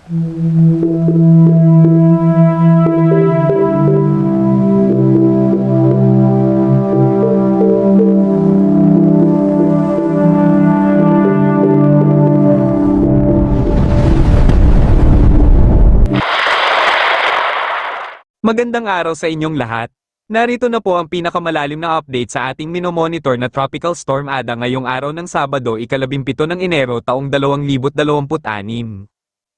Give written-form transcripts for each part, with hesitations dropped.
Magandang araw sa inyong lahat. Narito na po ang pinakamalalim na update sa ating minomonitor na Tropical Storm Ada ngayong araw ng Sabado, ika-17 ng Enero taong 2026.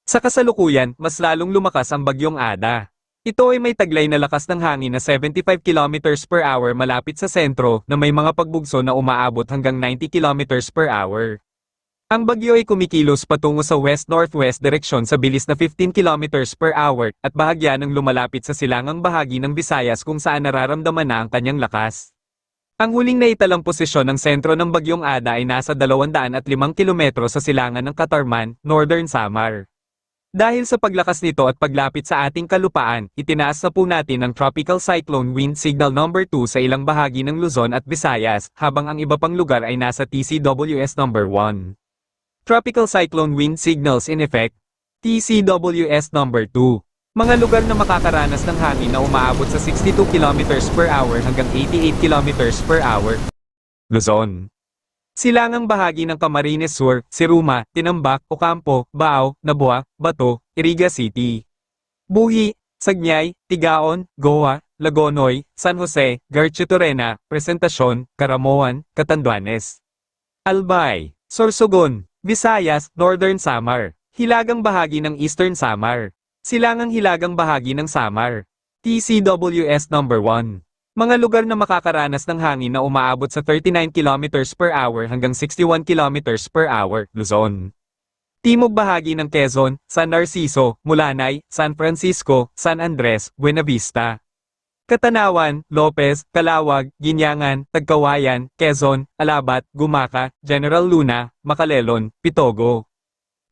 Sa kasalukuyan, mas lalong lumakas ang bagyong Ada. Ito ay may taglay na lakas ng hangin na 75 km per hour malapit sa sentro na may mga pagbugso na umaabot hanggang 90 km per hour. Ang bagyo ay kumikilos patungo sa west-northwest direksyon sa bilis na 15 km per hour at bahagya ng lumalapit sa silangang bahagi ng Visayas kung saan nararamdaman na ang kanyang lakas. Ang huling naitalang posisyon ng sentro ng bagyong Ada ay nasa 205 km sa silangan ng Catarman, Northern Samar. Dahil sa paglakas nito at paglapit sa ating kalupaan, itinaas na po natin ang Tropical Cyclone Wind Signal number 2 sa ilang bahagi ng Luzon at Visayas, habang ang iba pang lugar ay nasa TCWS number 1. Tropical Cyclone Wind Signals in effect, TCWS number 2. Mga lugar na makakaranas ng hangin na umaabot sa 62 km per hour hanggang 88 km per hour. Luzon. Silangang bahagi ng Camarines Sur, Siruma, Tinambak, Ocampo, Bao, Nabua, Bato, Iriga City. Buhi, Sagyay, Tigaon, Goa, Lagonoy, San Jose, Garchitoorena, Presentacion, Caramoan, Catanduanes. Albay, Sorsogon, Visayas, Northern Samar. Hilagang bahagi ng Eastern Samar. Silangang hilagang bahagi ng Samar. TCWS number 1. Mga lugar na makakaranas ng hangin na umaabot sa 39 km per hour hanggang 61 km per hour, Luzon. Timog bahagi ng Quezon, San Narciso, Mulanay, San Francisco, San Andres, Buena Vista. Katanawan, Lopez, Calawag, Ginyangan, Tagkawayan, Quezon, Alabat, Gumaca, General Luna, Macalelon, Pitogo.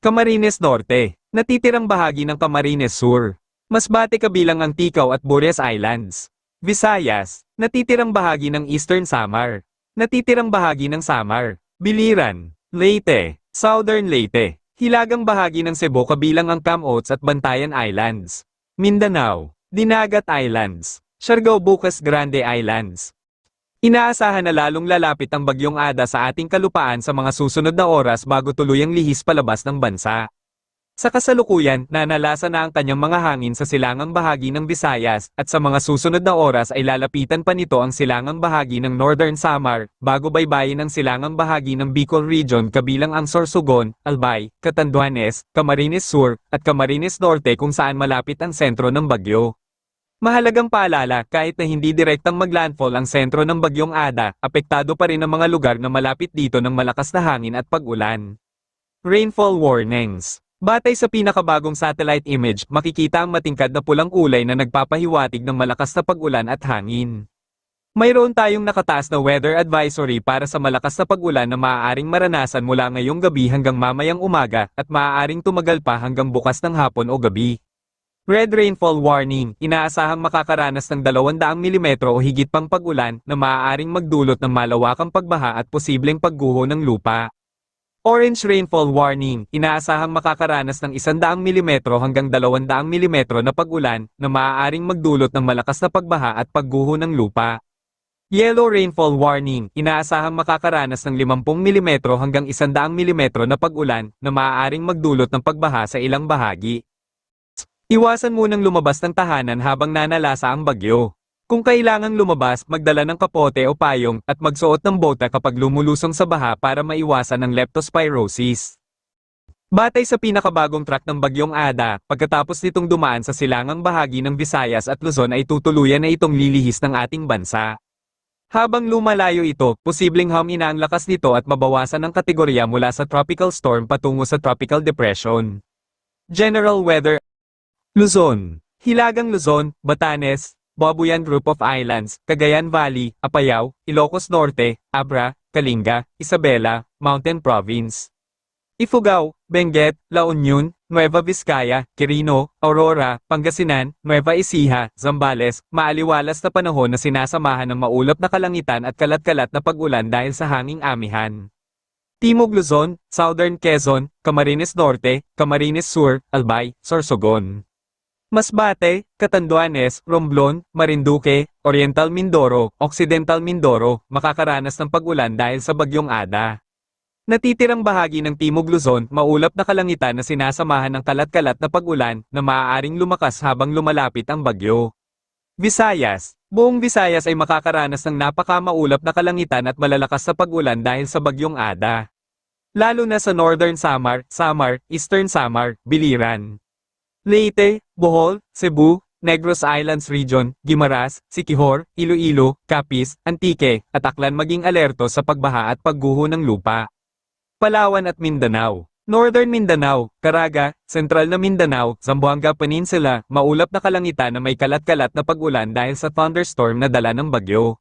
Camarines Norte. Natitirang bahagi ng Camarines Sur. Masbate kabilang ang Ticao at Bures Islands. Visayas. Natitirang bahagi ng Eastern Samar. Natitirang bahagi ng Samar. Biliran. Leyte. Southern Leyte. Hilagang bahagi ng Cebu kabilang ang Camotes at Bantayan Islands. Mindanao. Dinagat Islands. Siargao, Bucas Grande Islands. Inaasahan na lalong lalapit ang bagyong Ada sa ating kalupaan sa mga susunod na oras bago tuluyang lihis palabas ng bansa. Sa kasalukuyan, nanalasa na ang kanyang mga hangin sa silangang bahagi ng Visayas, at sa mga susunod na oras ay lalapitan pa nito ang silangang bahagi ng Northern Samar, bago baybayin ang silangang bahagi ng Bicol Region kabilang ang Sorsogon, Albay, Catanduanes, Camarines Sur, at Camarines Norte kung saan malapit ang sentro ng bagyo. Mahalagang paalala, kahit na hindi direktang maglandfall ang sentro ng bagyong Ada, apektado pa rin ang mga lugar na malapit dito ng malakas na hangin at pag-ulan. Rainfall warnings. Batay sa pinakabagong satellite image, makikita ang matingkad na pulang kulay na nagpapahiwatig ng malakas na pag-ulan at hangin. Mayroon tayong nakataas na weather advisory para sa malakas na pag-ulan na maaaring maranasan mula ngayong gabi hanggang mamayang umaga, at maaaring tumagal pa hanggang bukas ng hapon o gabi. Red Rainfall Warning, inaasahang makakaranas ng 200 mm o higit pang pag-ulan na maaaring magdulot ng malawakang pagbaha at posibleng pagguho ng lupa. Orange Rainfall Warning, inaasahang makakaranas ng 100 mm hanggang 200 mm na pag-ulan na maaaring magdulot ng malakas na pagbaha at pagguho ng lupa. Yellow Rainfall Warning, inaasahang makakaranas ng 50 mm hanggang 100 mm na pag-ulan na maaaring magdulot ng pagbaha sa ilang bahagi. Iwasan munang lumabas ng tahanan habang nanalasa ang bagyo. Kung kailangang lumabas, magdala ng kapote o payong, at magsuot ng bota kapag lumulusong sa baha para maiwasan ang leptospirosis. Batay sa pinakabagong track ng bagyong Ada, pagkatapos nitong dumaan sa silangang bahagi ng Visayas at Luzon ay tutuluyan na itong lilihis ng ating bansa. Habang lumalayo ito, posibleng humina ang lakas nito at mabawasan ang kategorya mula sa tropical storm patungo sa tropical depression. General weather. Luzon, Hilagang Luzon, Batanes, Babuyan Group of Islands, Cagayan Valley, Apayao, Ilocos Norte, Abra, Kalinga, Isabela, Mountain Province. Ifugao, Benguet, La Union, Nueva Vizcaya, Quirino, Aurora, Pangasinan, Nueva Ecija, Zambales, maaliwalas na panahon na sinasamahan ng maulap na kalangitan at kalat-kalat na pag-ulan dahil sa hanging amihan. Timog Luzon, Southern Quezon, Camarines Norte, Camarines Sur, Albay, Sorsogon. Masbate, Catanduanes, Romblon, Marinduque, Oriental Mindoro, Occidental Mindoro, makakaranas ng pag-ulan dahil sa bagyong Ada. Natitirang bahagi ng Timog Luzon, maulap na kalangitan na sinasamahan ng kalat-kalat na pag-ulan na maaaring lumakas habang lumalapit ang bagyo. Visayas, buong Visayas ay makakaranas ng napaka-maulap na kalangitan at malalakas sa pag-ulan dahil sa bagyong Ada. Lalo na sa Northern Samar, Eastern Samar, Biliran. Leyte, Bohol, Cebu, Negros Islands Region, Guimaras, Siquijor, Iloilo, Capiz, Antique, at Aklan maging alerto sa pagbaha at pagguho ng lupa. Palawan at Mindanao. Northern Mindanao, Caraga, Central na Mindanao, Zamboanga Peninsula, maulap na kalangitan na may kalat-kalat na pag-ulan dahil sa thunderstorm na dala ng bagyo.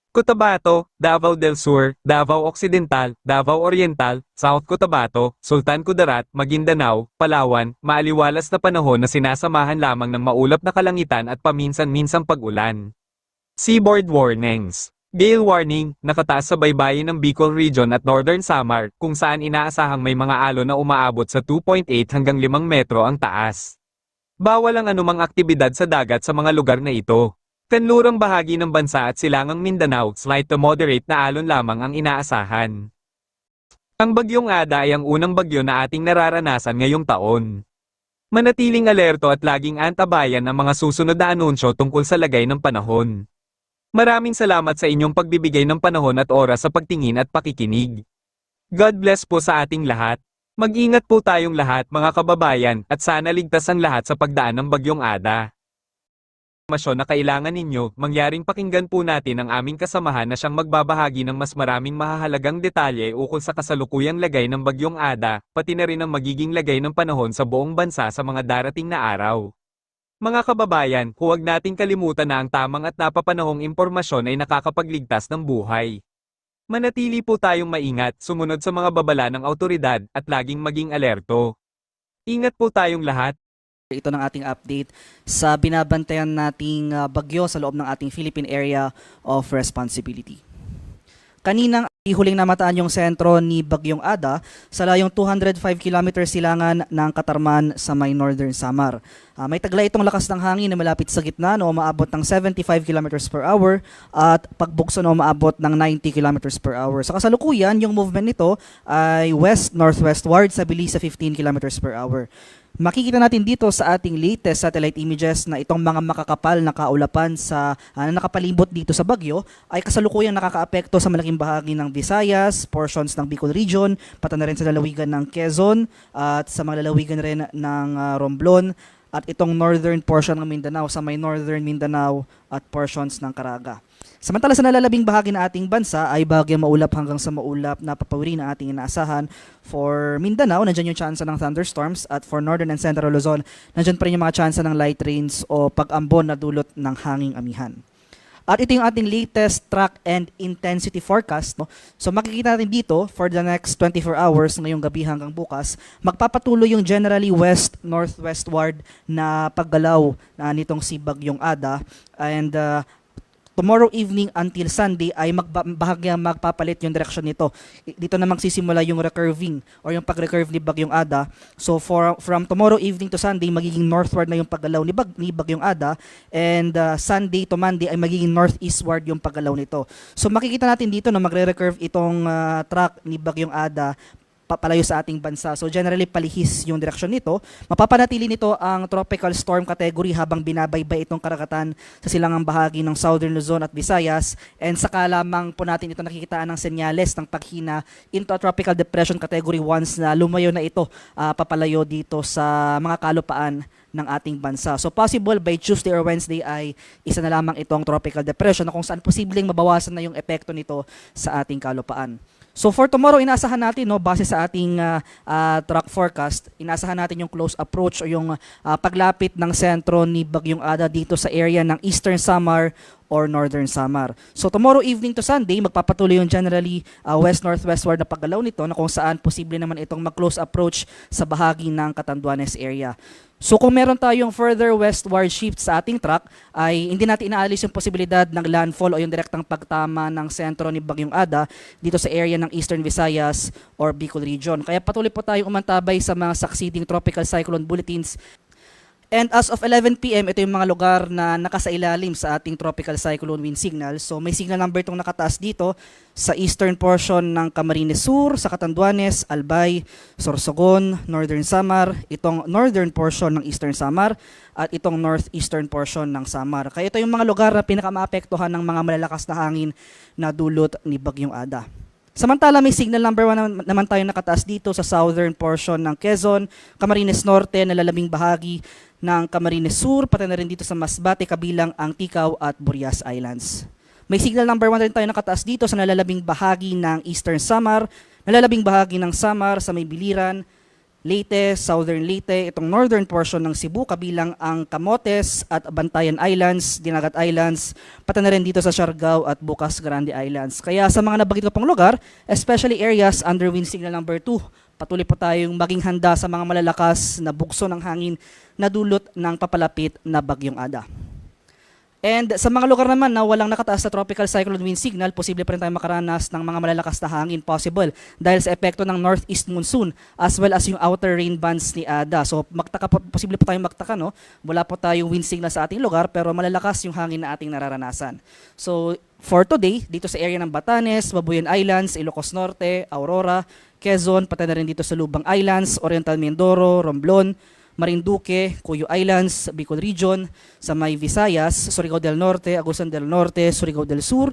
Cotabato, Davao del Sur, Davao Occidental, Davao Oriental, South Cotabato, Sultan Kudarat, Maguindanao, Palawan, maaliwalas na panahon na sinasamahan lamang ng maulap na kalangitan at paminsan-minsang pag-ulan. Seaboard warnings. Gale warning, nakataas sa baybayin ng Bicol Region at Northern Samar, kung saan inaasahang may mga alon na umaabot sa 2.8 hanggang 5 metro ang taas. Bawal ang anumang aktibidad sa dagat sa mga lugar na ito. Kanlurang bahagi ng bansa at silangang Mindanao, slight to moderate na alon lamang ang inaasahan. Ang bagyong Ada ay ang unang bagyo na ating nararanasan ngayong taon. Manatiling alerto at laging antabayan ang mga susunod na anunsyo tungkol sa lagay ng panahon. Maraming salamat sa inyong pagbibigay ng panahon at oras sa pagtingin at pakikinig. God bless po sa ating lahat. Mag-ingat po tayong lahat mga kababayan at sana ligtas ang lahat sa pagdaan ng bagyong Ada. Impormasyon na kailangan ninyo, mangyaring pakinggan po natin ang aming kasamahan na siyang magbabahagi ng mas maraming mahahalagang detalye ukol sa kasalukuyang lagay ng bagyong Ada, pati na rin ang magiging lagay ng panahon sa buong bansa sa mga darating na araw. Mga kababayan, huwag nating kalimutan na ang tamang at napapanahong impormasyon ay nakakapagligtas ng buhay. Manatili po tayong maingat, sumunod sa mga babala ng awtoridad, at laging maging alerto. Ingat po tayong lahat. Ito ng ating update sa binabantayan nating bagyo sa loob ng ating Philippine Area of Responsibility. Kaninang huling namataan yung sentro ni Bagyong Ada sa layong 205 km silangan ng Katarman sa may Northern Samar. May tagla itong lakas ng hangin na malapit sa gitna na umaabot ng 75 km per hour at pagbukso na umaabot ng 90 km per hour. Sa kasalukuyan, yung movement nito ay west-northwestward sa bilis sa 15 km per hour. Makikita natin dito sa ating latest satellite images na itong mga makakapal na kaulapan sa nakapalibot dito sa bagyo ay kasalukuyang nakakaapekto sa malaking bahagi ng Visayas, portions ng Bicol Region, pati na rin sa lalawigan ng Quezon at sa mga lalawigan rin ng Romblon at itong northern portion ng Mindanao sa may northern Mindanao at portions ng Caraga. Samantala sa nalalabing bahagi ng ating bansa ay bahagyang maulap hanggang sa maulap na papawiri na ating inaasahan. For Mindanao, nandyan yung tsansa ng thunderstorms at for northern and central Luzon, nandyan pa rin yung mga tsansa ng light rains o pag-ambon na dulot ng hanging amihan. At ito yung ating latest track and intensity forecast. No? So makikita natin dito for the next 24 hours ngayong gabi hanggang bukas, magpapatuloy yung generally west-northwestward na paggalaw nitong si Bagyong Ada and tomorrow evening until Sunday ay bahagyang magpapalit yung direksyon nito. Dito na magsisimula yung recurving or yung pag-recurve ni Bagyong Ada. So from tomorrow evening to Sunday, magiging northward na yung paggalaw ni Bagyong Ada and Sunday to Monday ay magiging northeastward yung paggalaw nito. So makikita natin dito na magre-recurve itong track ni Bagyong Ada palayo sa ating bansa. So generally palihis yung direksyon nito. Mapapanatili nito ang tropical storm category habang binabaybay itong karagatan sa silangang bahagi ng Southern Luzon at Visayas and saka lamang po natin ito nakikitaan ng senyales ng paghina into a tropical depression category once na lumayo na ito papalayo dito sa mga kalupaan ng ating bansa. So possible by Tuesday or Wednesday ay isa na lamang itong tropical depression na kung saan posibleng mabawasan na yung epekto nito sa ating kalupaan. So for tomorrow, inaasahan natin, no, base sa ating track forecast, inaasahan natin yung close approach o yung paglapit ng sentro ni Bagyong Ada dito sa area ng Eastern Samar or Northern Samar. So tomorrow evening to Sunday, magpapatuloy yung generally west-northwestward na paggalaw nito na kung saan posible naman itong mag-close approach sa bahagi ng Catanduanes area. So kung meron tayong further westward shift sa ating track, ay hindi natin inaalis yung posibilidad ng landfall o yung direktang pagtama ng sentro ni Bagyong Ada dito sa area ng Eastern Visayas or Bicol region. Kaya patuloy po tayong umantabay sa mga succeeding tropical cyclone bulletins. And as of 11 p.m., ito yung mga lugar na nakasailalim sa ating tropical cyclone wind signal. So may signal number itong nakataas dito sa eastern portion ng Camarines Sur, sa Catanduanes, Albay, Sorsogon, Northern Samar, itong northern portion ng Eastern Samar, at itong northeastern portion ng Samar. Kaya ito yung mga lugar na pinakamaapektuhan ng mga malalakas na hangin na dulot ni Bagyong Ada. Samantala, may signal number 1 naman tayo nakataas dito sa southern portion ng Quezon, Camarines Norte, nalalabing bahagi ng Camarines Sur, pati na rin dito sa Masbate, kabilang ang Ticao at Burias Islands. May signal number 1 rin tayo nakataas dito sa nalalabing bahagi ng Eastern Samar, nalalabing bahagi ng Samar sa may Biliran, Leyte, Southern Leyte, itong northern portion ng Cebu, kabilang ang Camotes at Bantayan Islands, Dinagat Islands, pati na rin dito sa Siargao at Bukas Grande Islands. Kaya sa mga nabanggit ko pong lugar, especially areas under wind signal number 2, patuloy po tayong maging handa sa mga malalakas na bugso ng hangin na dulot ng papalapit na Bagyong Ada. And sa mga lugar naman na walang nakataas na tropical cyclone wind signal, posible pa rin tayo makaranas ng mga malalakas na hangin possible dahil sa epekto ng northeast monsoon as well as yung outer rain bands ni Ada. So posible po tayong magtaka, no? Wala po tayong wind signal sa ating lugar pero malalakas yung hangin na ating nararanasan. So for today, dito sa area ng Batanes, Babuyan Islands, Ilocos Norte, Aurora, Quezon, pati na rin dito sa Lubang Islands, Oriental Mindoro, Romblon, Marinduque, Cuyo Islands, Bicol Region, sa may Visayas, Surigao del Norte, Agusan del Norte, Surigao del Sur,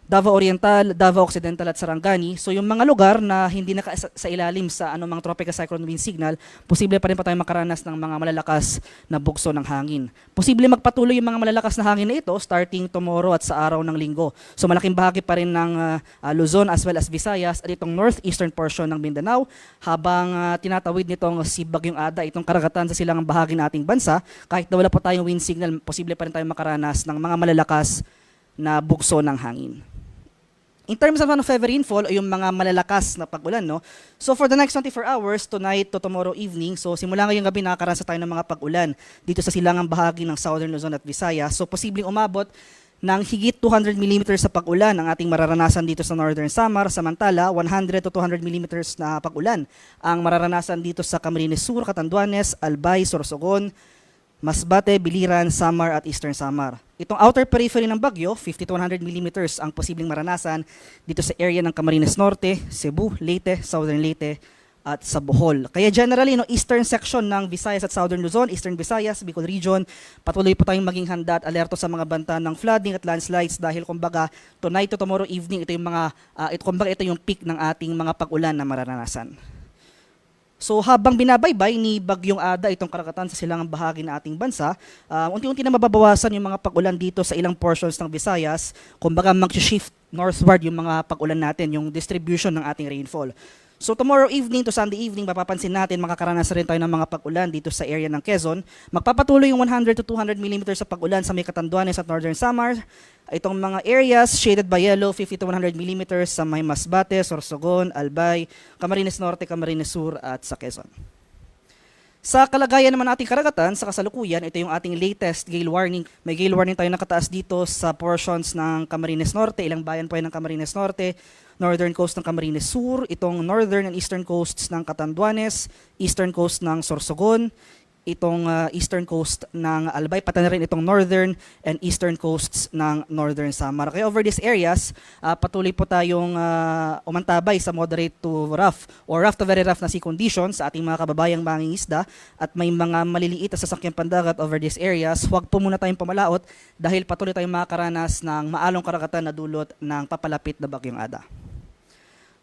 Davao Oriental, Davao Occidental at Sarangani. So yung mga lugar na hindi sa ilalim sa anumang tropical cyclone wind signal, posible pa rin pa tayong makaranas ng mga malalakas na bugso ng hangin. Posible magpatuloy yung mga malalakas na hangin na ito starting tomorrow at sa araw ng linggo. So malaking bahagi pa rin ng Luzon as well as Visayas at itong northeastern portion ng Mindanao habang tinatawid nitong si Bagyong Ada, itong karagatan sa silangang bahagi ng ating bansa. Kahit na wala pa tayong wind signal, posible pa rin tayong makaranas ng mga malalakas na bugso ng hangin. In terms of heavy rainfall, ay yung mga malalakas na pag-ulan, no? So for the next 24 hours, tonight to tomorrow evening, so simula ngayong gabi nakakaransa tayo ng mga pag-ulan dito sa silangang bahagi ng Southern Luzon at Visayas. So posibleng umabot ng higit 200 mm sa pag-ulan ang ating mararanasan dito sa Northern Samar. Samantala, 100 to 200 mm na pag-ulan ang mararanasan dito sa Camarines Sur, Catanduanes, Albay, Sorsogon, Masbate, Biliran, Samar at Eastern Samar. Itong outer periphery ng bagyo, 50 to 100 mm ang posibleng maranasan dito sa area ng Camarines Norte, Cebu, Leyte, Southern Leyte at sa Bohol. Kaya generally, no, eastern section ng Visayas at Southern Luzon, Eastern Visayas, Bicol Region, patuloy po tayong maging handa at alerto sa mga banta ng flooding at landslides dahil kumbaga tonight to tomorrow evening ito yung mga ito yung peak ng ating mga pag-ulan na mararanasan. So habang binabaybay ni Bagyong Ada itong karagatan sa silangang bahagi ng ating bansa, unti-unti na mababawasan yung mga pag-ulan dito sa ilang portions ng Visayas. Kumbaga mag-shift northward yung mga pag-ulan natin, yung distribution ng ating rainfall. So tomorrow evening to Sunday evening, mapapansin natin makakaranas rin tayo ng mga pag-ulan dito sa area ng Quezon. Magpapatuloy yung 100 to 200 mm sa pag-ulan sa may Catanduanes at Northern Samar. Itong mga areas shaded by yellow, 50 to 100 mm sa may Masbate, Sorsogon, Albay, Camarines Norte, Camarines Sur at sa Quezon. Sa kalagayan naman ating karagatan, sa kasalukuyan, ito yung ating latest gale warning. May gale warning tayo nakataas dito sa portions ng Camarines Norte, ilang bayan po yan ng Camarines Norte, northern coast ng Camarines Sur, itong northern and eastern coasts ng Catanduanes, eastern coast ng Sorsogon, itong eastern coast ng Albay, pati na rin itong northern and eastern coasts ng Northern Samar. Kaya over these areas, patuloy po tayong umantabay sa moderate to rough or rough to very rough na sea conditions sa ating mga kababayang mangingisda at may mga maliliit na sasakyang pandagat over these areas. Huwag po muna tayong pamalaot dahil patuloy tayong makakaranas ng maalong karagatan na dulot ng papalapit na Bagyong Ada.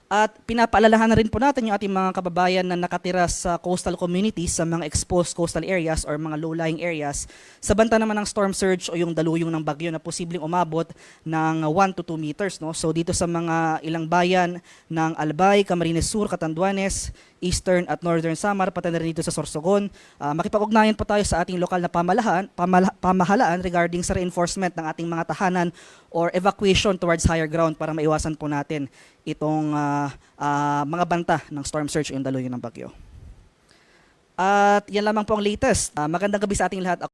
At pinapaalalahanan rin po natin yung ating mga kababayan na nakatira sa coastal communities, sa mga exposed coastal areas or mga low-lying areas, sa banta naman ng storm surge o yung daluyong ng bagyo na posibleng umabot ng 1 to 2 meters. No? So dito sa mga ilang bayan ng Albay, Camarines Sur, Catanduanes, Eastern at Northern Samar, pati na rin dito sa Sorsogon, makipag-ugnayan po tayo sa ating lokal na pamahalaan regarding sa reinforcement ng ating mga tahanan or evacuation towards higher ground para maiwasan po natin itong mga banta ng storm surge o yung daluyan ng bagyo. At yan lamang po ang latest. Magandang gabi sa ating lahat.